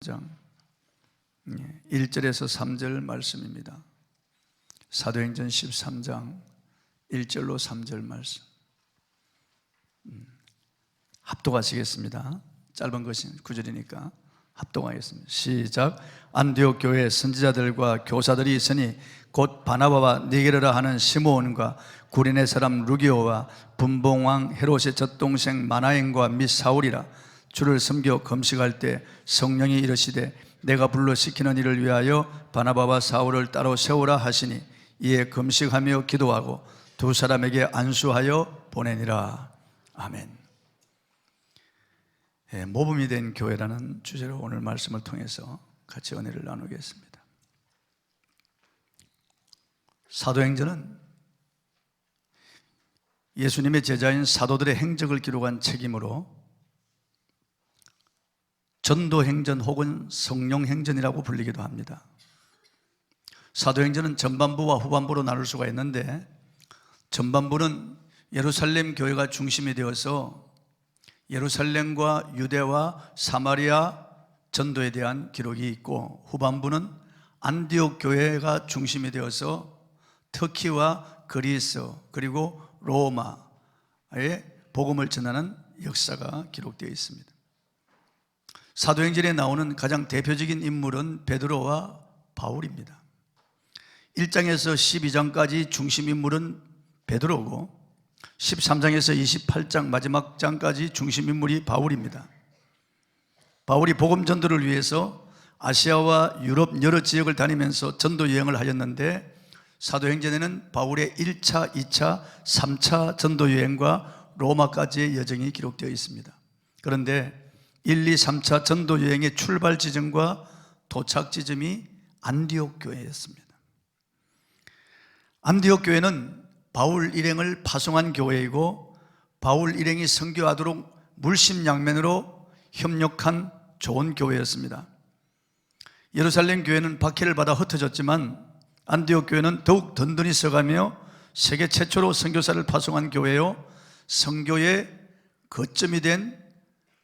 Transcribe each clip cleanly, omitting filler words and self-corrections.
장 1절에서 3절 말씀입니다. 사도행전 13장 1절로 3절 말씀. 합독하시겠습니다. 짧은 것은 9절이니까 합독하겠습니다. 시작. 안디옥 교회에 선지자들과 교사들이 있으니 곧 바나바와 니게르라 하는 시므온과 구레네 사람 루기오와 분봉왕 헤롯의 젖동생 마나엔과 및 사울이라. 주를 섬겨 금식할 때 성령이 이르시되 내가 불러 시키는 일을 위하여 바나바와 사울을 따로 세우라 하시니 이에 금식하며 기도하고 두 사람에게 안수하여 보내니라. 아멘. 모범이 된 교회라는 주제로 오늘 말씀을 통해서 같이 은혜를 나누겠습니다. 사도행전은 예수님의 제자인 사도들의 행적을 기록한 책이므로 전도행전 혹은 성령행전이라고 불리기도 합니다. 사도행전은 전반부와 후반부로 나눌 수가 있는데, 전반부는 예루살렘 교회가 중심이 되어서 예루살렘과 유대와 사마리아 전도에 대한 기록이 있고, 후반부는 안디옥 교회가 중심이 되어서 터키와 그리스 그리고 로마의 복음을 전하는 역사가 기록되어 있습니다. 사도행전에 나오는 가장 대표적인 인물은 베드로와 바울입니다. 1장에서 12장까지 중심 인물은 베드로고 13장에서 28장 마지막 장까지 중심 인물이 바울입니다. 바울이 복음 전도를 위해서 아시아와 유럽 여러 지역을 다니면서 전도 여행을 하였는데, 사도행전에는 바울의 1차, 2차, 3차 전도 여행과 로마까지의 여정이 기록되어 있습니다. 그런데 1, 2, 3차 전도 여행의 출발 지점과 도착 지점이 안디옥 교회였습니다. 안디옥 교회는 바울 일행을 파송한 교회이고, 바울 일행이 선교하도록 물심양면으로 협력한 좋은 교회였습니다. 예루살렘 교회는 박해를 받아 흩어졌지만 안디옥 교회는 더욱 든든히 서가며 세계 최초로 선교사를 파송한 교회요, 선교의 거점이 된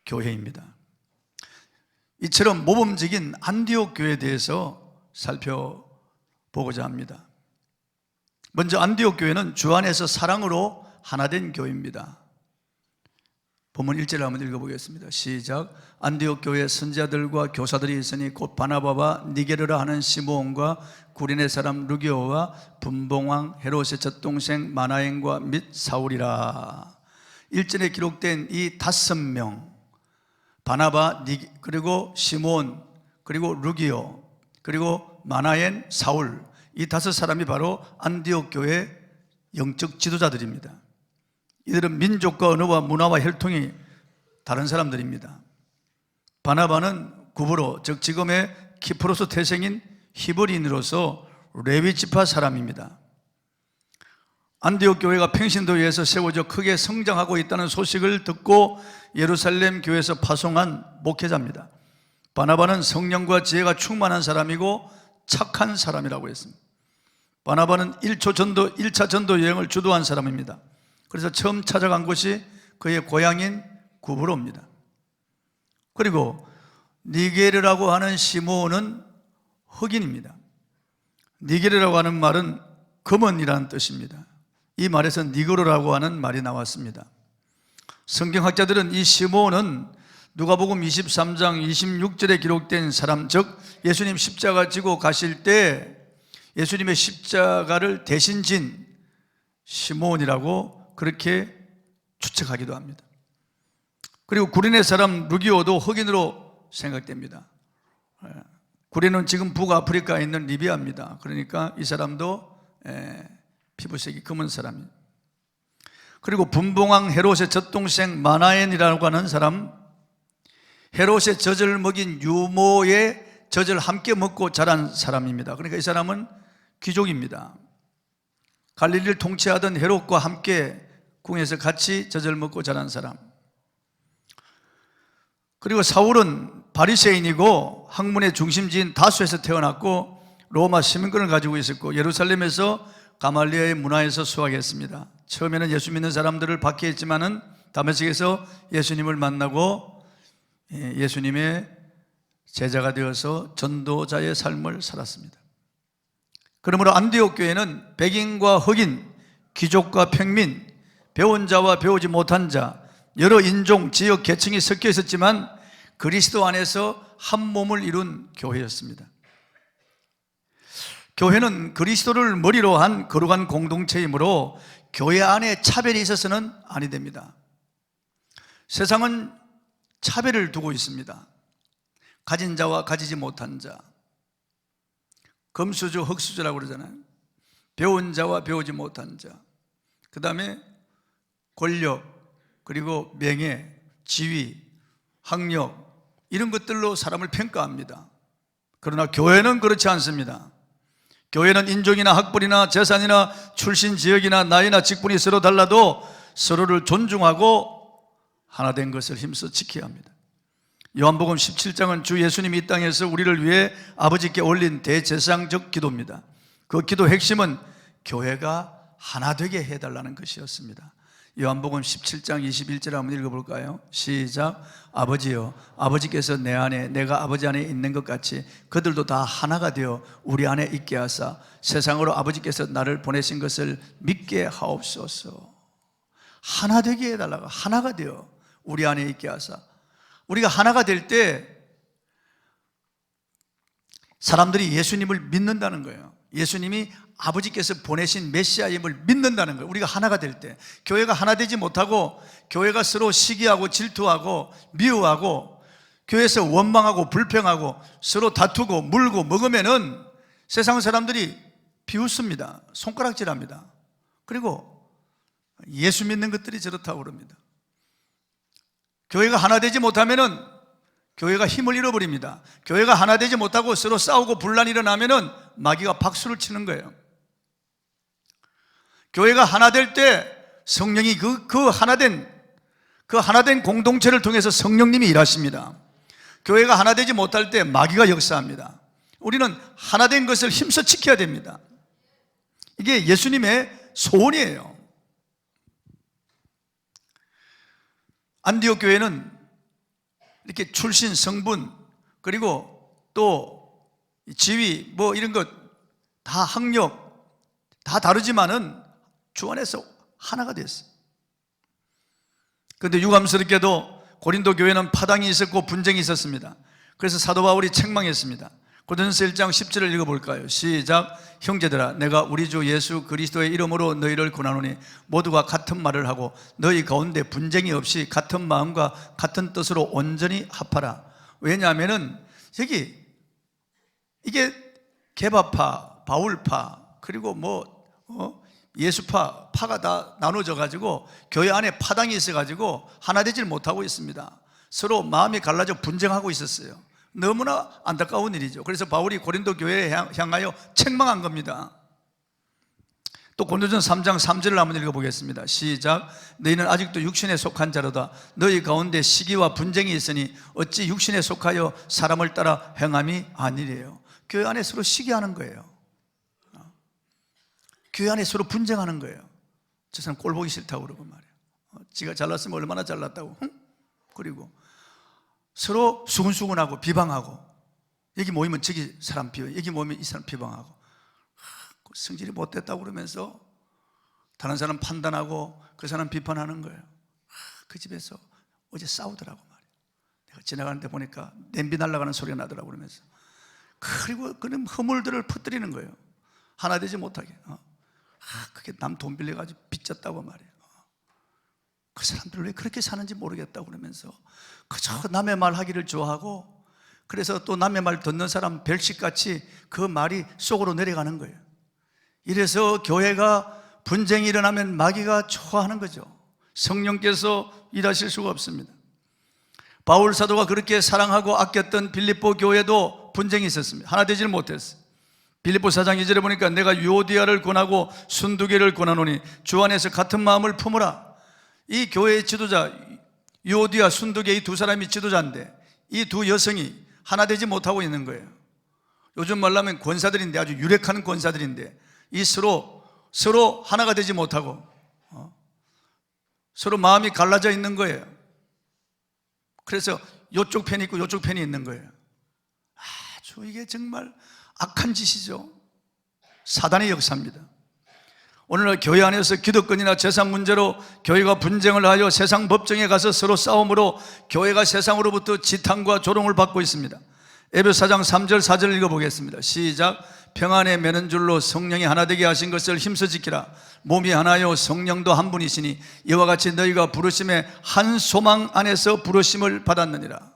교회입니다. 이처럼 모범적인 안디옥 교회에 대해서 살펴보고자 합니다. 먼저 안디옥 교회는 주 안에서 사랑으로 하나 된 교회입니다. 본문 1절을 한번 읽어보겠습니다. 시작. 안디옥 교회에 선지자들과 교사들이 있으니 곧 바나바와 니게르라 하는 시므온과 구레네 사람 루기오와 분봉왕 헤롯의 젖동생 마나엔과 및 사울이라. 1절에 기록된 이 5명, 바나바, 그리고 시므온, 그리고 루기오, 그리고 마나엔, 사울, 이 5사람이 바로 안디옥 교회의 영적 지도자들입니다. 이들은 민족과 언어와 문화와 혈통이 다른 사람들입니다. 바나바는 구브로, 즉 지금의 키프로스 태생인 히브리인으로서 레위 지파 사람입니다. 안디옥 교회가 평신도에서 세워져 크게 성장하고 있다는 소식을 듣고 예루살렘 교회에서 파송한 목회자입니다. 바나바는 성령과 지혜가 충만한 사람이고 착한 사람이라고 했습니다. 바나바는 1차 전도 여행을 주도한 사람입니다. 그래서 처음 찾아간 곳이 그의 고향인 구브로입니다. 그리고 니게르라고 하는 시므온은 흑인입니다. 니게르라고 하는 말은 검은이라는 뜻입니다. 이 말에서 니그로라고 하는 말이 나왔습니다. 성경학자들은 이 시므온은 누가복음 23장 26절에 기록된 사람, 즉 예수님 십자가 지고 가실 때 예수님의 십자가를 대신 진 시므온이라고 그렇게 추측하기도 합니다. 그리고 구레네 사람 루기오도 흑인으로 생각됩니다. 구레는 지금 북아프리카에 있는 리비아입니다. 그러니까 이 사람도 피부색이 검은 사람입니다. 그리고 분봉왕 헤롯의 젖동생 마나엔이라고 하는 사람, 헤롯의 젖을 먹인 유모의 젖을 함께 먹고 자란 사람입니다. 그러니까 이 사람은 귀족입니다. 갈릴리를 통치하던 헤롯과 함께 궁에서 같이 젖을 먹고 자란 사람. 그리고 사울은 바리새인이고 학문의 중심지인 다수에서 태어났고 로마 시민권을 가지고 있었고 예루살렘에서 가말리아의 문화에서 수학했습니다. 처음에는 예수 믿는 사람들을 박해했지만은 다메섹에서 예수님을 만나고 예수님의 제자가 되어서 전도자의 삶을 살았습니다. 그러므로 안디옥 교회는 백인과 흑인, 귀족과 평민, 배운 자와 배우지 못한 자, 여러 인종, 지역, 계층이 섞여 있었지만 그리스도 안에서 한 몸을 이룬 교회였습니다. 교회는 그리스도를 머리로 한 거룩한 공동체이므로 교회 안에 차별이 있어서는 아니 됩니다. 세상은 차별을 두고 있습니다. 가진 자와 가지지 못한 자, 금수저, 흑수저라고 그러잖아요. 배운 자와 배우지 못한 자, 그 다음에 권력, 그리고 명예, 지위, 학력, 이런 것들로 사람을 평가합니다. 그러나 교회는 그렇지 않습니다. 교회는 인종이나 학벌이나 재산이나 출신 지역이나 나이나 직분이 서로 달라도 서로를 존중하고 하나 된 것을 힘써 지켜야 합니다. 요한복음 17장은 주 예수님이 이 땅에서 우리를 위해 아버지께 올린 대제사장적 기도입니다. 그 기도 핵심은 교회가 하나 되게 해달라는 것이었습니다. 요한복음 17장 21절 한번 읽어볼까요? 시작. 아버지여, 아버지께서 내 안에 내가 아버지 안에 있는 것 같이 그들도 다 하나가 되어 우리 안에 있게 하사 세상으로 아버지께서 나를 보내신 것을 믿게 하옵소서. 하나 되게 해달라고, 하나가 되어 우리 안에 있게 하사. 우리가 하나가 될 때 사람들이 예수님을 믿는다는 거예요. 예수님이 아버지께서 보내신 메시아임을 믿는다는 거예요. 우리가 하나가 될 때. 교회가 하나 되지 못하고 교회가 서로 시기하고 질투하고 미워하고 교회에서 원망하고 불평하고 서로 다투고 물고 먹으면은 세상 사람들이 비웃습니다. 손가락질합니다. 그리고 예수 믿는 것들이 저렇다고 그럽니다. 교회가 하나 되지 못하면은 교회가 힘을 잃어버립니다. 교회가 하나 되지 못하고 서로 싸우고 분란이 일어나면은 마귀가 박수를 치는 거예요. 교회가 하나 될 때 성령이 그 하나된 공동체를 통해서 성령님이 일하십니다. 교회가 하나 되지 못할 때 마귀가 역사합니다. 우리는 하나 된 것을 힘써 지켜야 됩니다. 이게 예수님의 소원이에요. 안디옥 교회는 이렇게 출신, 성분, 그리고 또 지위, 뭐 이런 것 다 학력 다 다르지만은 주 안에서 하나가 됐어요. 그런데 유감스럽게도 고린도 교회는 파당이 있었고 분쟁이 있었습니다. 그래서 사도 바울이 책망했습니다. 고린도전서 1장 10절을 읽어볼까요? 시작. 형제들아, 내가 우리 주 예수 그리스도의 이름으로 너희를 권하노니 모두가 같은 말을 하고 너희 가운데 분쟁이 없이 같은 마음과 같은 뜻으로 온전히 합하라. 왜냐하면은 여기 이게 개바파, 바울파, 그리고 예수파, 파가 다 나눠져 가지고 교회 안에 파당이 있어 가지고 하나 되질 못하고 있습니다. 서로 마음이 갈라져 분쟁하고 있었어요. 너무나 안타까운 일이죠. 그래서 바울이 고린도 교회에 향하여 책망한 겁니다. 또 고린도전서 3장 3절을 한번 읽어보겠습니다. 시작. 너희는 아직도 육신에 속한 자로다. 너희 가운데 시기와 분쟁이 있으니 어찌 육신에 속하여 사람을 따라 행함이 아니래요. 교회 안에 서로 시기하는 거예요. 교회 안에 서로 분쟁하는 거예요. 저 사람 꼴 보기 싫다고 그러고 말이에요. 지가 잘났으면 얼마나 잘났다고. 그리고 서로 수근수근하고 비방하고, 여기 모이면 저기 사람 비방, 여기 모이면 이 사람 비방하고, 성질이 못됐다고 그러면서 다른 사람 판단하고 그 사람 비판하는 거예요. 그 집에서 어제 싸우더라고 말이에요. 내가 지나가는데 보니까 냄비 날아가는 소리가 나더라고 그러면서. 그리고 그런 허물들을 퍼뜨리는 거예요. 하나 되지 못하게. 그게 남 돈 빌려가지고 빚졌다고 말이에요. 그 사람들 왜 그렇게 사는지 모르겠다고 그러면서 그저 남의 말 하기를 좋아하고, 그래서 또 남의 말 듣는 사람 별식같이 그 말이 속으로 내려가는 거예요. 이래서 교회가 분쟁이 일어나면 마귀가 좋아하는 거죠. 성령께서 일하실 수가 없습니다. 바울 사도가 그렇게 사랑하고 아꼈던 빌립보 교회도 분쟁이 있었습니다. 하나 되지를 못했어요. 빌립보 4장 2절에 보니까 내가 유오디아를 권하고 순두개를 권하노니 주 안에서 같은 마음을 품으라. 이 교회의 지도자 유오디아, 순두개 이 두 사람이 지도자인데 이 두 여성이 하나 되지 못하고 있는 거예요. 요즘 말로 하면 권사들인데, 아주 유력한 권사들인데 이 서로 하나가 되지 못하고 서로 마음이 갈라져 있는 거예요. 그래서 이쪽 편이 있고 이쪽 편이 있는 거예요. 이게 정말 악한 짓이죠. 사단의 역사입니다. 오늘날 교회 안에서 기득권이나 재산 문제로 교회가 분쟁을 하여 세상 법정에 가서 서로 싸움으로 교회가 세상으로부터 지탄과 조롱을 받고 있습니다. 에베소 4장 3절 4절 읽어보겠습니다. 시작. 평안에 매는 줄로 성령이 하나 되게 하신 것을 힘써 지키라. 몸이 하나요 성령도 한 분이시니 이와 같이 너희가 부르심의 한 소망 안에서 부르심을 받았느니라.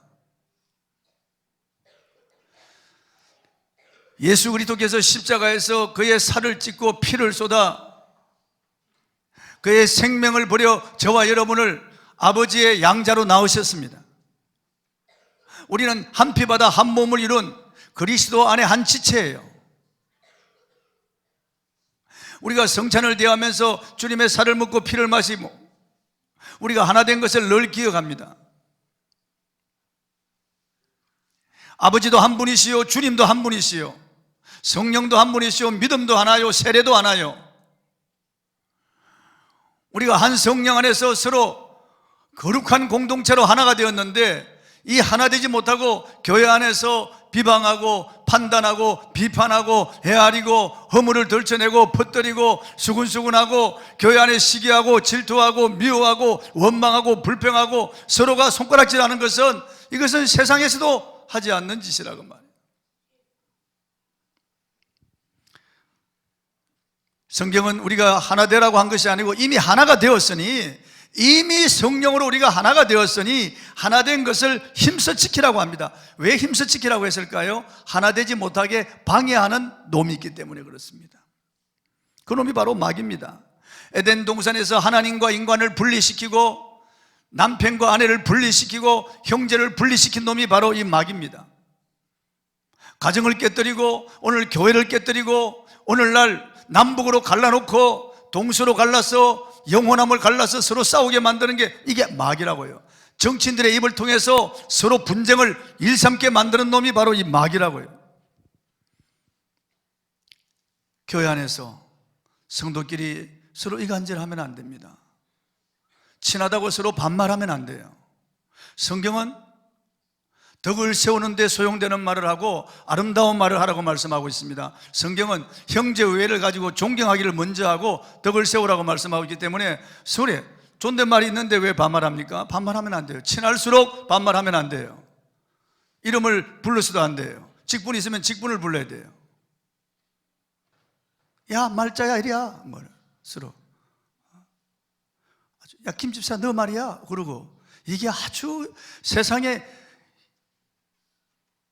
예수 그리스도께서 십자가에서 그의 살을 찢고 피를 쏟아 그의 생명을 버려 저와 여러분을 아버지의 양자로 낳으셨습니다. 우리는 한 피바다 한 몸을 이룬 그리스도 안에 한 지체예요. 우리가 성찬을 대하면서 주님의 살을 먹고 피를 마시고 우리가 하나 된 것을 늘 기억합니다. 아버지도 한 분이시요 주님도 한 분이시요 성령도 한 분이시요 믿음도 하나요 세례도 하나요. 우리가 한 성령 안에서 서로 거룩한 공동체로 하나가 되었는데 이 하나 되지 못하고 교회 안에서 비방하고 판단하고 비판하고 헤아리고 허물을 들춰내고 퍼뜨리고 수군수군하고 교회 안에 시기하고 질투하고 미워하고 원망하고 불평하고 서로가 손가락질하는 것은 이것은 세상에서도 하지 않는 짓이라고 말이에요. 성경은 우리가 하나 되라고 한 것이 아니고 이미 하나가 되었으니 이미 성령으로 우리가 하나가 되었으니 하나 된 것을 힘써 지키라고 합니다. 왜 힘써 지키라고 했을까요? 하나 되지 못하게 방해하는 놈이 있기 때문에 그렇습니다. 그 놈이 바로 마귀입니다. 에덴 동산에서 하나님과 인간을 분리시키고 남편과 아내를 분리시키고 형제를 분리시킨 놈이 바로 이 마귀입니다. 가정을 깨뜨리고 오늘 교회를 깨뜨리고 오늘날 남북으로 갈라놓고 동서로 갈라서 영혼함을 갈라서 서로 싸우게 만드는 게 이게 마귀라고요. 정치인들의 입을 통해서 서로 분쟁을 일삼게 만드는 놈이 바로 이 마귀라고요. 교회 안에서 성도끼리 서로 이간질하면 안 됩니다. 친하다고 서로 반말하면 안 돼요. 성경은 덕을 세우는데 소용되는 말을 하고 아름다운 말을 하라고 말씀하고 있습니다. 성경은 형제 우애를 가지고 존경하기를 먼저 하고 덕을 세우라고 말씀하고 있기 때문에 서로 존댓말이 있는데 왜 반말합니까? 반말하면 안 돼요. 친할수록 반말하면 안 돼요. 이름을 불러서도 안 돼요. 직분이 있으면 직분을 불러야 돼요. 야 말자야 이리야 서로 야 김집사 너 말이야 그러고 이게 아주 세상에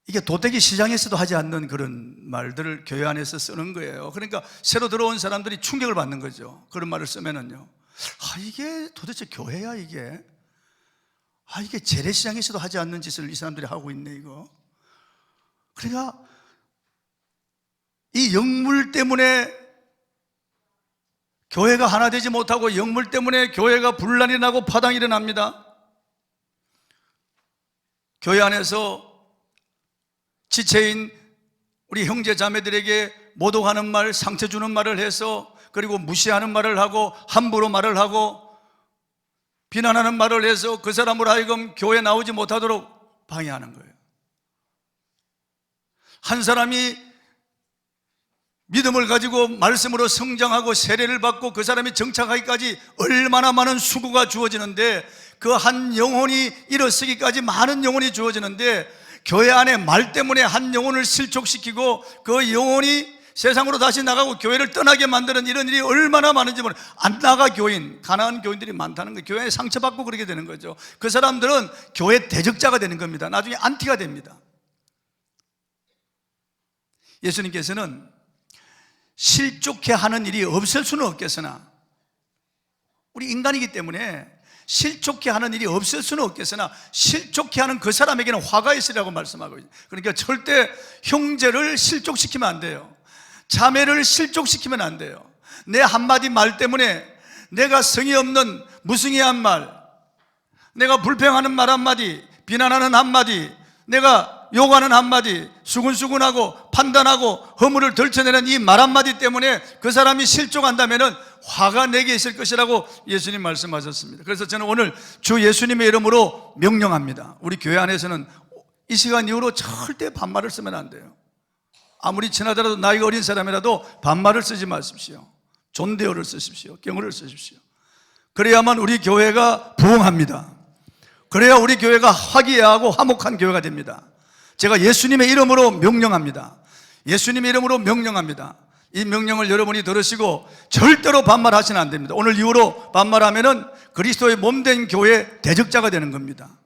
이게 도떼기 시장에서도 하지 않는 그런 말들을 교회 안에서 쓰는 거예요. 그러니까 새로 들어온 사람들이 충격을 받는 거죠. 그런 말을 쓰면은요. 이게 도대체 교회야 이게? 이게 재래시장에서도 하지 않는 짓을 이 사람들이 하고 있네 이거. 그러니까 이 영물 때문에 교회가 하나 되지 못하고 영물 때문에 교회가 분란이 나고 파당이 일어납니다. 교회 안에서 지체인 우리 형제 자매들에게 모독하는 말, 상처 주는 말을 해서 그리고 무시하는 말을 하고 함부로 말을 하고 비난하는 말을 해서 그 사람으로 하여금 교회 나오지 못하도록 방해하는 거예요. 한 사람이 믿음을 가지고 말씀으로 성장하고 세례를 받고 그 사람이 정착하기까지 얼마나 많은 수고가 주어지는데 그 한 영혼이 일어서기까지 많은 영혼이 주어지는데 교회 안에 말 때문에 한 영혼을 실족시키고 그 영혼이 세상으로 다시 나가고 교회를 떠나게 만드는 이런 일이 얼마나 많은지 모르는 안 나가 교인, 가난한 교인들이 많다는 거예요. 교회에 상처받고 그렇게 되는 거죠. 그 사람들은 교회 대적자가 되는 겁니다. 나중에 안티가 됩니다. 예수님께서는 실족해 하는 일이 없을 수는 없겠으나 우리 인간이기 때문에 실족해 하는 일이 없을 수는 없겠으나 실족해 하는 그 사람에게는 화가 있으라고 말씀하고 있어요. 그러니까 절대 형제를 실족시키면 안 돼요. 자매를 실족시키면 안 돼요. 내 한마디 말 때문에 내가 성의 없는 무성의한 말, 내가 불평하는 말 한마디, 비난하는 한마디, 내가 욕하는 한마디, 수군수군하고 판단하고 허물을 들춰내는 이 말 한마디 때문에 그 사람이 실족한다면 화가 내게 있을 것이라고 예수님 말씀하셨습니다. 그래서 저는 오늘 주 예수님의 이름으로 명령합니다. 우리 교회 안에서는 이 시간 이후로 절대 반말을 쓰면 안 돼요. 아무리 친하더라도 나이가 어린 사람이라도 반말을 쓰지 마십시오. 존대어를 쓰십시오. 경어를 쓰십시오. 그래야만 우리 교회가 부흥합니다. 그래야 우리 교회가 화기애애하고 화목한 교회가 됩니다. 제가 예수님의 이름으로 명령합니다. 예수님의 이름으로 명령합니다. 이 명령을 여러분이 들으시고 절대로 반말하시면 안 됩니다. 오늘 이후로 반말하면은 그리스도의 몸된 교회의 대적자가 되는 겁니다.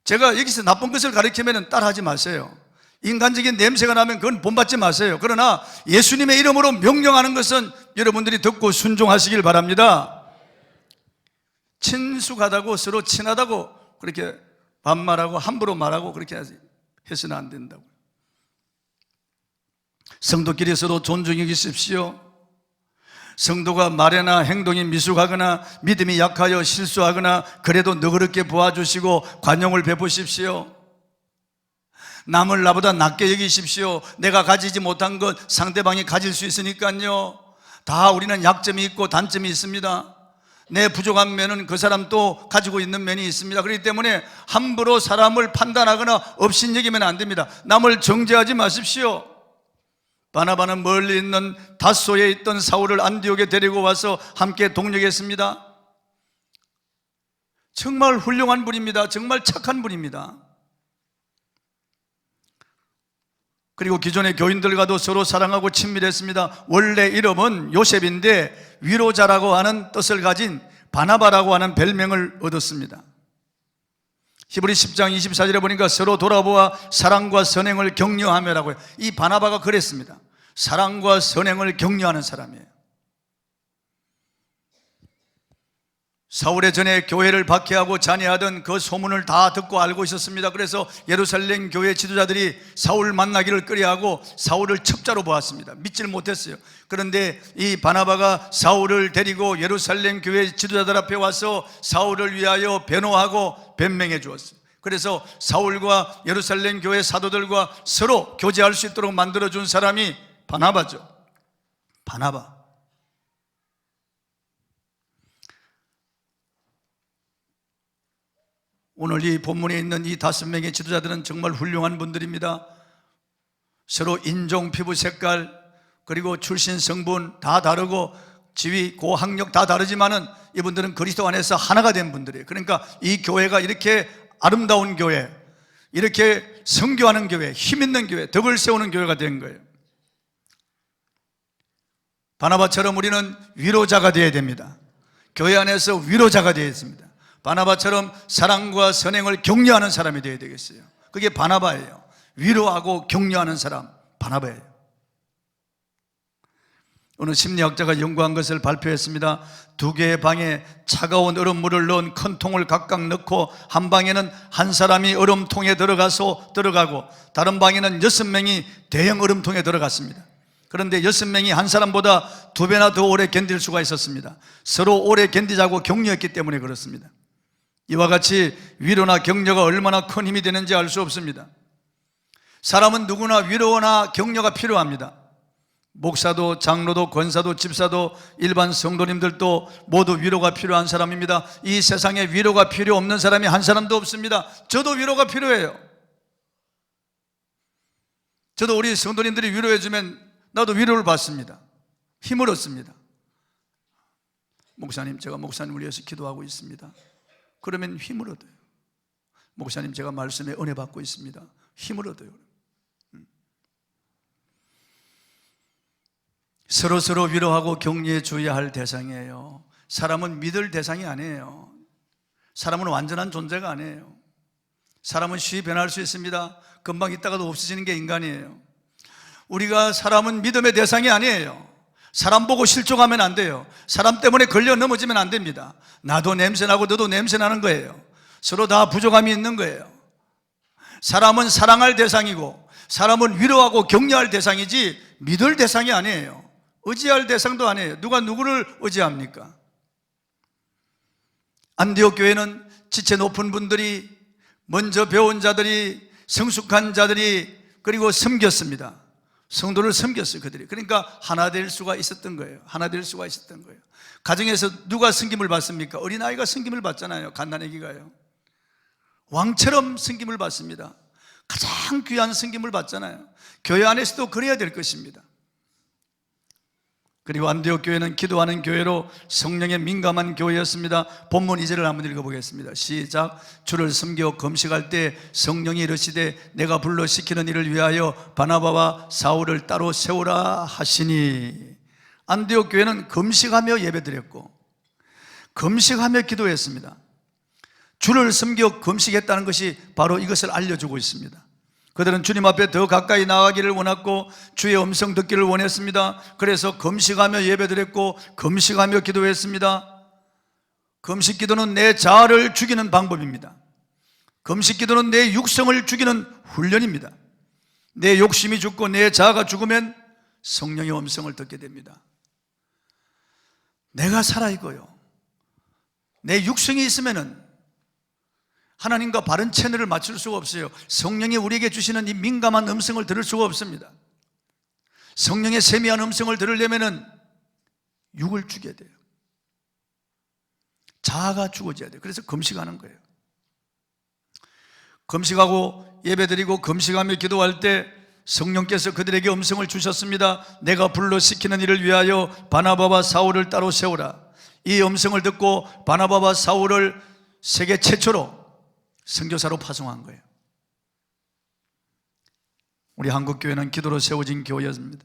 제가 여기서 나쁜 것을 가르치면 따라하지 마세요. 인간적인 냄새가 나면 그건 본받지 마세요. 그러나 예수님의 이름으로 명령하는 것은 여러분들이 듣고 순종하시길 바랍니다. 친숙하다고 서로 친하다고 그렇게 반말하고 함부로 말하고 그렇게 해서는 안 된다고. 성도끼리 서로 존중해 주십시오. 성도가 말이나 행동이 미숙하거나 믿음이 약하여 실수하거나 그래도 너그럽게 보아주시고 관용을 베푸십시오. 남을 나보다 낮게 여기십시오. 내가 가지지 못한 것 상대방이 가질 수 있으니까요. 다 우리는 약점이 있고 단점이 있습니다. 내 부족한 면은 그 사람도 가지고 있는 면이 있습니다. 그렇기 때문에 함부로 사람을 판단하거나 업신여기면 안 됩니다. 남을 정죄하지 마십시오. 바나바는 멀리 있는 다소에 있던 사울을 안디옥에 데리고 와서 함께 동력했습니다. 정말 훌륭한 분입니다. 정말 착한 분입니다. 그리고 기존의 교인들과도 서로 사랑하고 친밀했습니다. 원래 이름은 요셉인데 위로자라고 하는 뜻을 가진 바나바라고 하는 별명을 얻었습니다. 히브리 10장 24절에 보니까 서로 돌아보아 사랑과 선행을 격려하며라고 해요. 이 바나바가 그랬습니다. 사랑과 선행을 격려하는 사람이에요. 사울의 전에 교회를 박해하고 잔해하던 그 소문을 다 듣고 알고 있었습니다. 그래서 예루살렘 교회 지도자들이 사울 만나기를 꺼려하고 사울을 첩자로 보았습니다. 믿지를 못했어요. 그런데 이 바나바가 사울을 데리고 예루살렘 교회 지도자들 앞에 와서 사울을 위하여 변호하고 변명해 주었어요. 그래서 사울과 예루살렘 교회 사도들과 서로 교제할 수 있도록 만들어준 사람이 바나바죠. 바나바. 오늘 이 본문에 있는 이 5명의 지도자들은 정말 훌륭한 분들입니다. 서로 인종, 피부 색깔, 그리고 출신, 성분 다 다르고 지위, 고학력 다 다르지만은 이분들은 그리스도 안에서 하나가 된 분들이에요. 그러니까 이 교회가 이렇게 아름다운 교회, 이렇게 선교하는 교회, 힘 있는 교회, 덕을 세우는 교회가 된 거예요. 바나바처럼 우리는 위로자가 되어야 됩니다. 교회 안에서 위로자가 되어야 했습니다. 바나바처럼 사랑과 선행을 격려하는 사람이 되어야 되겠어요. 그게 바나바예요. 위로하고 격려하는 사람, 바나바예요. 어느 심리학자가 연구한 것을 발표했습니다. 2개의 방에 차가운 얼음물을 넣은 큰 통을 각각 넣고 한 방에는 한 사람이 얼음통에 들어가고 다른 방에는 6명이 대형 얼음통에 들어갔습니다. 그런데 6명이 한 사람보다 2배나 더 오래 견딜 수가 있었습니다. 서로 오래 견디자고 격려했기 때문에 그렇습니다. 이와 같이 위로나 격려가 얼마나 큰 힘이 되는지 알 수 없습니다. 사람은 누구나 위로나 격려가 필요합니다. 목사도, 장로도, 권사도, 집사도, 일반 성도님들도 모두 위로가 필요한 사람입니다. 이 세상에 위로가 필요 없는 사람이 한 사람도 없습니다. 저도 위로가 필요해요. 저도 우리 성도님들이 위로해주면 나도 위로를 받습니다. 힘을 얻습니다. 목사님, 제가 목사님을 위해서 기도하고 있습니다. 그러면 힘을 얻어요. 목사님, 제가 말씀에 은혜 받고 있습니다. 힘을 얻어요. 서로 위로하고 격려해 줘야 할 대상이에요. 사람은 믿을 대상이 아니에요. 사람은 완전한 존재가 아니에요. 사람은 쉽게 변할 수 있습니다. 금방 있다가도 없어지는 게 인간이에요. 우리가 사람은 믿음의 대상이 아니에요. 사람 보고 실족하면 안 돼요. 사람 때문에 걸려 넘어지면 안 됩니다. 나도 냄새나고 너도 냄새나는 거예요. 서로 다 부족함이 있는 거예요. 사람은 사랑할 대상이고 사람은 위로하고 격려할 대상이지 믿을 대상이 아니에요. 의지할 대상도 아니에요. 누가 누구를 의지합니까? 안디옥 교회는 지체 높은 분들이, 먼저 배운 자들이, 성숙한 자들이, 그리고 섬겼습니다. 성도를 섬겼어요, 그들이. 그러니까 하나 될 수가 있었던 거예요. 하나 될 수가 있었던 거예요. 가정에서 누가 섬김을 받습니까? 어린아이가 섬김을 받잖아요. 갓난아기가요. 왕처럼 섬김을 받습니다. 가장 귀한 섬김을 받잖아요. 교회 안에서도 그래야 될 것입니다. 그리고 안디옥 교회는 기도하는 교회로 성령에 민감한 교회였습니다. 본문 2절을 한번 읽어보겠습니다. 시작. 주를 섬겨 금식할 때 성령이 이르시되 내가 불러 시키는 일을 위하여 바나바와 사울을 따로 세우라 하시니. 안디옥 교회는 금식하며 예배드렸고 금식하며 기도했습니다. 주를 섬겨 금식했다는 것이 바로 이것을 알려주고 있습니다. 그들은 주님 앞에 더 가까이 나가기를 원했고 주의 음성 듣기를 원했습니다. 그래서 금식하며 예배드렸고 금식하며 기도했습니다. 금식 기도는 내 자아를 죽이는 방법입니다. 금식 기도는 내 육성을 죽이는 훈련입니다. 내 욕심이 죽고 내 자아가 죽으면 성령의 음성을 듣게 됩니다. 내가 살아있고요, 내 육성이 있으면은 하나님과 바른 채널을 맞출 수가 없어요. 성령이 우리에게 주시는 이 민감한 음성을 들을 수가 없습니다. 성령의 세미한 음성을 들으려면은 육을 죽여야 돼요. 자아가 죽어져야 돼요. 그래서 금식하는 거예요. 금식하고 예배드리고 금식하며 기도할 때 성령께서 그들에게 음성을 주셨습니다. 내가 불러 시키는 일을 위하여 바나바와 사울을 따로 세우라. 이 음성을 듣고 바나바와 사울을 세계 최초로 선교사로 파송한 거예요. 우리 한국교회는 기도로 세워진 교회였습니다.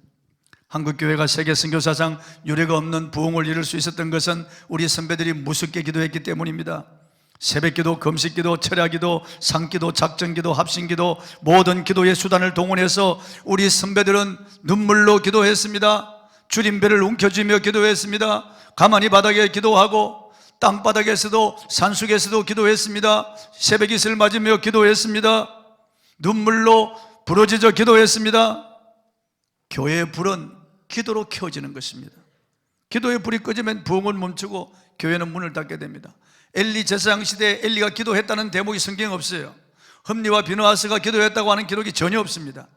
한국교회가 세계 선교사상 유례가 없는 부흥을 이룰 수 있었던 것은 우리 선배들이 무섭게 기도했기 때문입니다. 새벽기도, 금식기도, 철야기도, 상기도, 작전기도, 합심기도, 모든 기도의 수단을 동원해서 우리 선배들은 눈물로 기도했습니다. 줄임배를 움켜쥐며 기도했습니다. 가만히 바닥에 기도하고 땅바닥에서도 산속에서도 기도했습니다. 새벽이슬 맞으며 기도했습니다. 눈물로 부러지져 기도했습니다. 교회의 불은 기도로 켜지는 것입니다. 기도의 불이 꺼지면 부흥은 멈추고 교회는 문을 닫게 됩니다. 엘리 제사장 시대에 엘리가 기도했다는 대목이 성경에 없어요. 흠리와 비느하스가 기도했다고 하는 기록이 전혀 없습니다.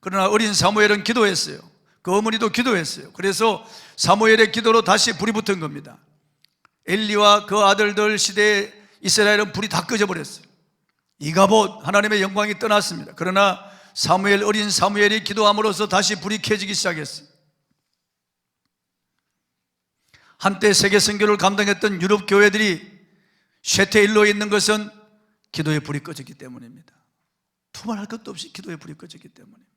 그러나 어린 사무엘은 기도했어요. 그 어머니도 기도했어요. 그래서 사무엘의 기도로 다시 불이 붙은 겁니다. 엘리와 그 아들들 시대에 이스라엘은 불이 다 꺼져버렸어요. 이가봇 하나님의 영광이 떠났습니다. 그러나 사무엘, 어린 사무엘이 기도함으로써 다시 불이 켜지기 시작했어요. 한때 세계 선교를 감당했던 유럽 교회들이 쉐테일로에 있는 것은 기도의 불이 꺼졌기 때문입니다. 두말할 것도 없이 기도의 불이 꺼졌기 때문입니다.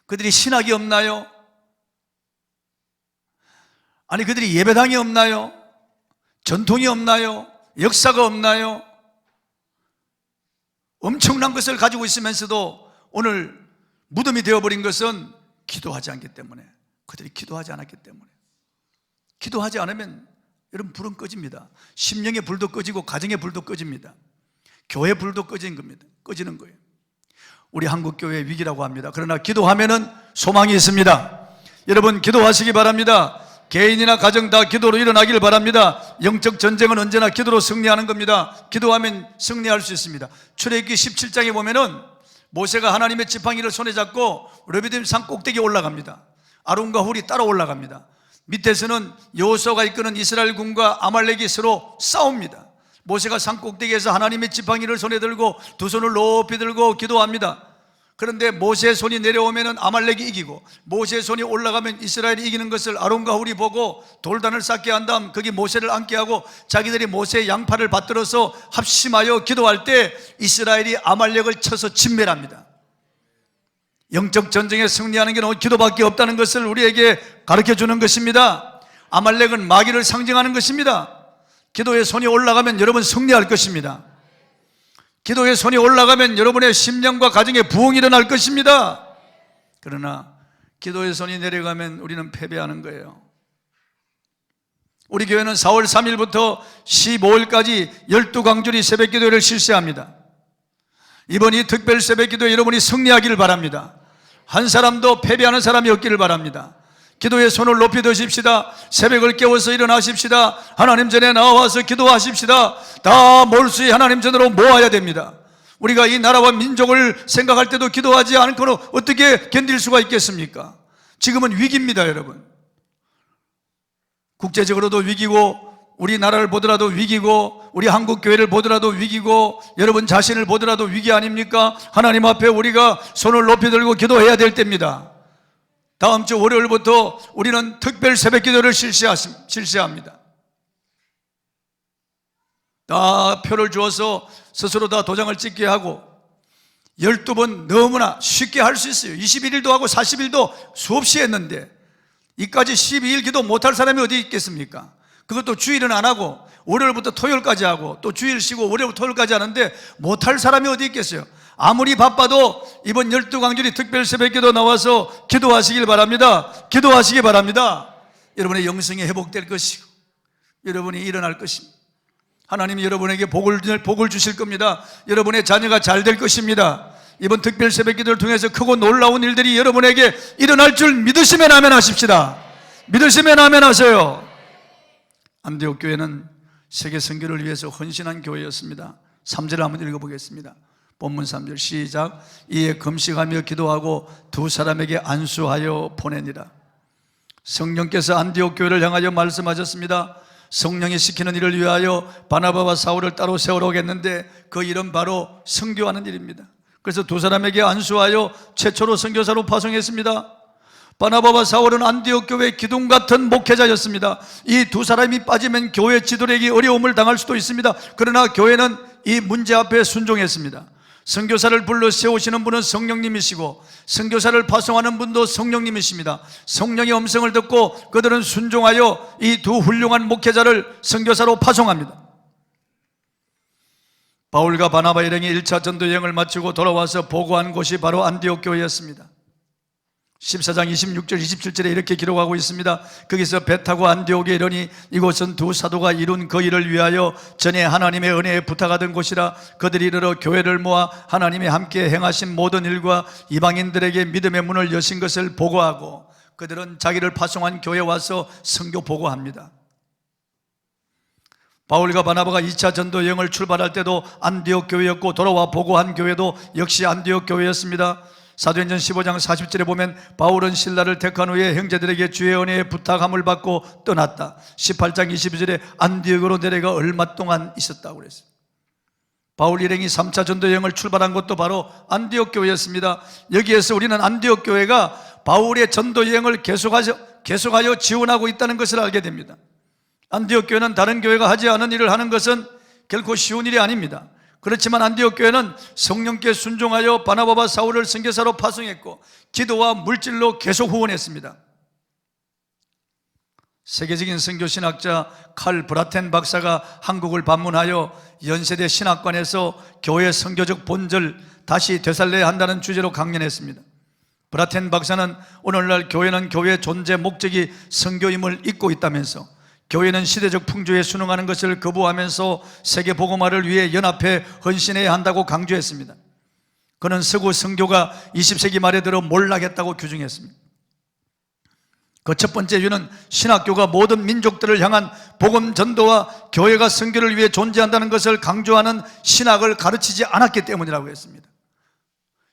그들이 신학이 없나요? 아니, 그들이 예배당이 없나요? 전통이 없나요? 역사가 없나요? 엄청난 것을 가지고 있으면서도 오늘 무덤이 되어버린 것은 기도하지 않기 때문에, 그들이 기도하지 않았기 때문에. 기도하지 않으면 여러분 불은 꺼집니다. 심령의 불도 꺼지고 가정의 불도 꺼집니다. 교회 불도 꺼지는 겁니다. 꺼지는 거예요. 우리 한국교회의 위기라고 합니다. 그러나 기도하면은 소망이 있습니다. 여러분 기도하시기 바랍니다. 개인이나 가정 다 기도로 일어나길 바랍니다. 영적 전쟁은 언제나 기도로 승리하는 겁니다. 기도하면 승리할 수 있습니다. 출애굽기 17장에 보면은 모세가 하나님의 지팡이를 손에 잡고 르비딤 산 꼭대기에 올라갑니다. 아론과 훌이 따라 올라갑니다. 밑에서는 여호수아가 이끄는 이스라엘 군과 아말렉이 서로 싸웁니다. 모세가 산 꼭대기에서 하나님의 지팡이를 손에 들고 두 손을 높이 들고 기도합니다. 그런데 모세의 손이 내려오면 아말렉이 이기고 모세의 손이 올라가면 이스라엘이 이기는 것을 아론과 훌이 보고 돌단을 쌓게 한 다음 거기 모세를 앉게 하고 자기들이 모세의 양팔을 받들어서 합심하여 기도할 때 이스라엘이 아말렉을 쳐서 진멸합니다. 영적 전쟁에 승리하는 게 기도밖에 없다는 것을 우리에게 가르쳐주는 것입니다. 아말렉은 마귀를 상징하는 것입니다. 기도의 손이 올라가면 여러분 승리할 것입니다. 기도의 손이 올라가면 여러분의 심령과 가정에 부흥이 일어날 것입니다. 그러나 기도의 손이 내려가면 우리는 패배하는 거예요. 우리 교회는 4월 3일부터 15일까지 12강주리 새벽기도회를 실시합니다. 이번 이 특별 새벽기도에 여러분이 승리하기를 바랍니다. 한 사람도 패배하는 사람이 없기를 바랍니다. 기도의 손을 높이 드십시다. 새벽을 깨워서 일어나십시다. 하나님 전에 나와서 기도하십시다. 다 몰수히 하나님 전으로 모아야 됩니다. 우리가 이 나라와 민족을 생각할 때도 기도하지 않고는 어떻게 견딜 수가 있겠습니까? 지금은 위기입니다, 여러분. 국제적으로도 위기고 우리나라를 보더라도 위기고 우리 한국 교회를 보더라도 위기고 여러분 자신을 보더라도 위기 아닙니까? 하나님 앞에 우리가 손을 높이 들고 기도해야 될 때입니다. 다음 주 월요일부터 우리는 특별 새벽 기도를 실시합니다. 다 표를 주어서 스스로 다 도장을 찍게 하고 12번 너무나 쉽게 할 수 있어요. 21일도 하고 40일도 수없이 했는데 이까지 12일 기도 못할 사람이 어디 있겠습니까? 그것도 주일은 안 하고 월요일부터 토요일까지 하고 또 주일 쉬고 월요일부터 토요일까지 하는데 못할 사람이 어디 있겠어요? 아무리 바빠도 이번 12강주리 특별 새벽기도 나와서 기도하시길 바랍니다. 기도하시기 바랍니다. 여러분의 영성이 회복될 것이고 여러분이 일어날 것입니다. 하나님이 여러분에게 복을 주실 겁니다. 여러분의 자녀가 잘 될 것입니다. 이번 특별 새벽기도를 통해서 크고 놀라운 일들이 여러분에게 일어날 줄 믿으시면 아멘 하십시다. 믿으시면 아멘 하세요. 안디옥 교회는 세계 선교를 위해서 헌신한 교회였습니다. 3절을 한번 읽어보겠습니다. 본문 3절 시작. 이에 금식하며 기도하고 두 사람에게 안수하여 보내니라. 성령께서 안디옥 교회를 향하여 말씀하셨습니다. 성령이 시키는 일을 위하여 바나바와 사울을 따로 세우러 오겠는데 그 일은 바로 선교하는 일입니다. 그래서 두 사람에게 안수하여 최초로 선교사로 파송했습니다. 바나바와 사울은 안디옥 교회 기둥 같은 목회자였습니다. 이 두 사람이 빠지면 교회 지도력이 어려움을 당할 수도 있습니다. 그러나 교회는 이 문제 앞에 순종했습니다. 선교사를 불러 세우시는 분은 성령님이시고 선교사를 파송하는 분도 성령님이십니다. 성령의 음성을 듣고 그들은 순종하여 이 두 훌륭한 목회자를 선교사로 파송합니다. 바울과 바나바 일행이 1차 전도 여행을 마치고 돌아와서 보고한 곳이 바로 안디옥 교회였습니다. 14장 26절 27절에 이렇게 기록하고 있습니다. 거기서 배 타고 안디옥에 이르니 이곳은 두 사도가 이룬 그 일을 위하여 전에 하나님의 은혜에 부탁하던 곳이라. 그들이 이르러 교회를 모아 하나님이 함께 행하신 모든 일과 이방인들에게 믿음의 문을 여신 것을 보고하고 그들은 자기를 파송한 교회에 와서 선교 보고합니다. 바울과 바나바가 2차 전도 여행을 출발할 때도 안디옥 교회였고 돌아와 보고한 교회도 역시 안디옥 교회였습니다. 사도행전 15장 40절에 보면 바울은 신라를 택한 후에 형제들에게 주의 은혜에 부탁함을 받고 떠났다. 18장 22절에 안디옥으로 내려가 얼마 동안 있었다고 그랬어요. 바울 일행이 3차 전도 여행을 출발한 것도 바로 안디옥 교회였습니다. 여기에서 우리는 안디옥 교회가 바울의 전도 여행을 계속하여 지원하고 있다는 것을 알게 됩니다. 안디옥 교회는 다른 교회가 하지 않은 일을 하는 것은 결코 쉬운 일이 아닙니다. 그렇지만 안디옥 교회는 성령께 순종하여 바나바와 사울을 선교사로 파송했고 기도와 물질로 계속 후원했습니다. 세계적인 선교신학자 칼 브라텐 박사가 한국을 방문하여 연세대 신학관에서 교회 선교적 본질 다시 되살려야 한다는 주제로 강연했습니다. 브라텐 박사는 오늘날 교회는 교회의 존재 목적이 선교임을 잊고 있다면서 교회는 시대적 풍조에 순응하는 것을 거부하면서 세계 복음화를 위해 연합해 헌신해야 한다고 강조했습니다. 그는 서구 선교가 20세기 말에 들어 몰락했다고 규정했습니다. 그 첫 번째 이유는 신학교가 모든 민족들을 향한 복음 전도와 교회가 선교를 위해 존재한다는 것을 강조하는 신학을 가르치지 않았기 때문이라고 했습니다.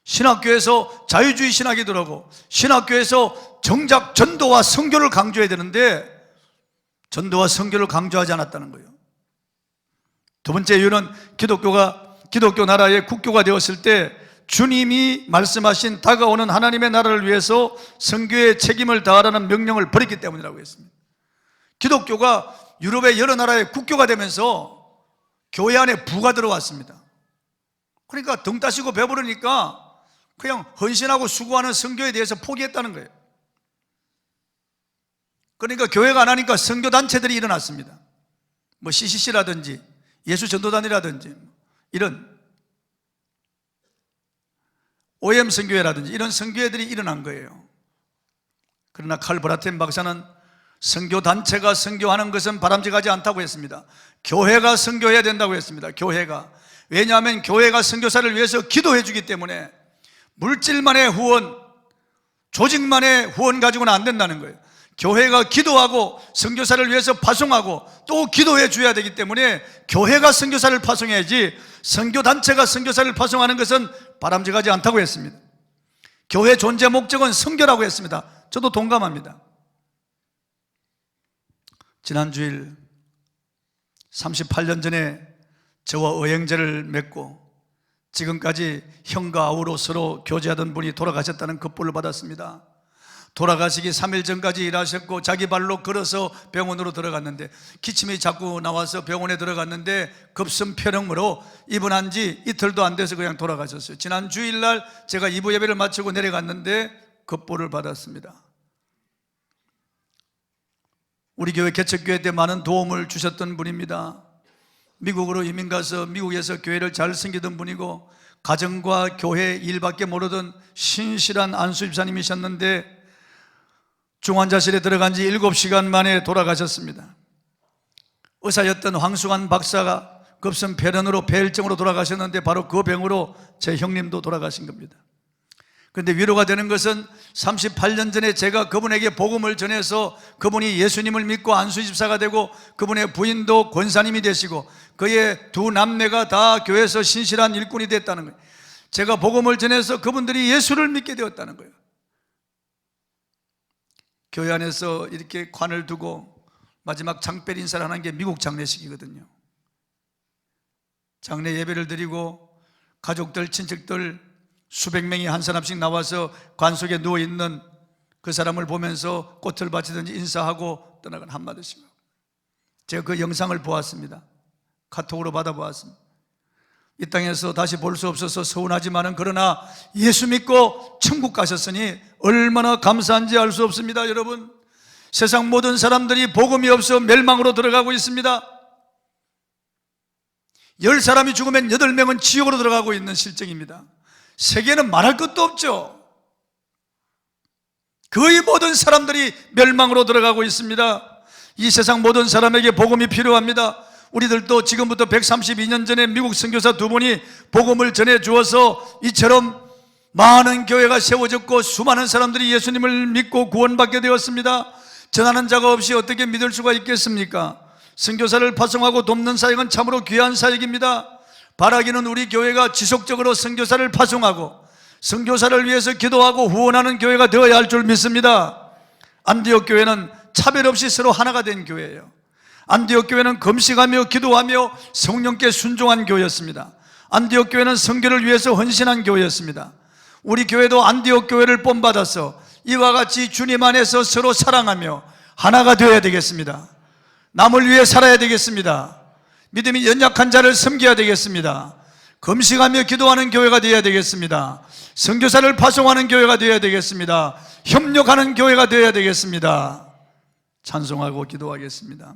신학교에서 자유주의 신학이 들어오고 신학교에서 정작 전도와 선교를 강조해야 되는데 전도와 선교를 강조하지 않았다는 거예요. 두 번째 이유는 기독교 나라의 국교가 되었을 때 주님이 말씀하신 다가오는 하나님의 나라를 위해서 선교의 책임을 다하라는 명령을 버렸기 때문이라고 했습니다. 기독교가 유럽의 여러 나라의 국교가 되면서 교회 안에 부가 들어왔습니다. 그러니까 등 따시고 배부르니까 그냥 헌신하고 수고하는 선교에 대해서 포기했다는 거예요. 그러니까 교회가 안 하니까 선교단체들이 일어났습니다. 뭐 CCC라든지 예수전도단이라든지 이런 OM 선교회라든지 이런 선교회들이 일어난 거예요. 그러나 칼 브라텐 박사는 선교단체가 선교하는 것은 바람직하지 않다고 했습니다. 교회가 선교해야 된다고 했습니다. 교회가. 왜냐하면 교회가 선교사를 위해서 기도해 주기 때문에 물질만의 후원, 조직만의 후원 가지고는 안 된다는 거예요. 교회가 기도하고 선교사를 위해서 파송하고 또 기도해 줘야 되기 때문에 교회가 선교사를 파송해야지 선교단체가 선교사를 파송하는 것은 바람직하지 않다고 했습니다. 교회 존재 목적은 선교라고 했습니다. 저도 동감합니다. 지난 주일 38년 전에 저와 의형제를 맺고 지금까지 형과 아우로 서로 교제하던 분이 돌아가셨다는 급보를 받았습니다. 돌아가시기 3일 전까지 일하셨고 자기 발로 걸어서 병원으로 들어갔는데 기침이 자꾸 나와서 병원에 들어갔는데 급성폐렴으로 입원한 지 이틀도 안 돼서 그냥 돌아가셨어요. 지난 주일날 제가 2부 예배를 마치고 내려갔는데 급보를 받았습니다. 우리 교회 개척교회 때 많은 도움을 주셨던 분입니다. 미국으로 이민 가서 미국에서 교회를 잘 섬기던 분이고 가정과 교회 일밖에 모르던 신실한 안수 집사님이셨는데 중환자실에 들어간 지 7시간 만에 돌아가셨습니다. 의사였던 황수관 박사가 급성폐렴으로 폐혈증으로 돌아가셨는데 바로 그 병으로 제 형님도 돌아가신 겁니다. 그런데 위로가 되는 것은 38년 전에 제가 그분에게 복음을 전해서 그분이 예수님을 믿고 안수집사가 되고 그분의 부인도 권사님이 되시고 그의 두 남매가 다 교회에서 신실한 일꾼이 됐다는 거예요. 제가 복음을 전해서 그분들이 예수를 믿게 되었다는 거예요. 교회 안에서 이렇게 관을 두고 마지막 장별 인사를 하는 게 미국 장례식이거든요. 장례 예배를 드리고 가족들, 친척들 수백 명이 한 사람씩 나와서 관 속에 누워있는 그 사람을 보면서 꽃을 바치든지 인사하고 떠나간 한마디씩. 제가 그 영상을 보았습니다. 카톡으로 받아보았습니다. 이 땅에서 다시 볼 수 없어서 서운하지만은 그러나 예수 믿고 천국 가셨으니 얼마나 감사한지 알 수 없습니다. 여러분, 세상 모든 사람들이 복음이 없어 멸망으로 들어가고 있습니다. 10사람이 죽으면 8명은 지옥으로 들어가고 있는 실정입니다. 세계는 말할 것도 없죠. 거의 모든 사람들이 멸망으로 들어가고 있습니다. 이 세상 모든 사람에게 복음이 필요합니다. 우리들도 지금부터 132년 전에 미국 선교사 2분이 복음을 전해 주어서 이처럼 많은 교회가 세워졌고 수많은 사람들이 예수님을 믿고 구원받게 되었습니다. 전하는 자가 없이 어떻게 믿을 수가 있겠습니까? 선교사를 파송하고 돕는 사역은 참으로 귀한 사역입니다. 바라기는 우리 교회가 지속적으로 선교사를 파송하고 선교사를 위해서 기도하고 후원하는 교회가 되어야 할 줄 믿습니다. 안디옥 교회는 차별 없이 서로 하나가 된 교회예요. 안디옥 교회는 금식하며 기도하며 성령께 순종한 교회였습니다. 안디옥 교회는 선교를 위해서 헌신한 교회였습니다. 우리 교회도 안디옥 교회를 본받아서 이와 같이 주님 안에서 서로 사랑하며 하나가 되어야 되겠습니다. 남을 위해 살아야 되겠습니다. 믿음이 연약한 자를 섬겨야 되겠습니다. 금식하며 기도하는 교회가 되어야 되겠습니다. 선교사를 파송하는 교회가 되어야 되겠습니다. 협력하는 교회가 되어야 되겠습니다. 찬송하고 기도하겠습니다.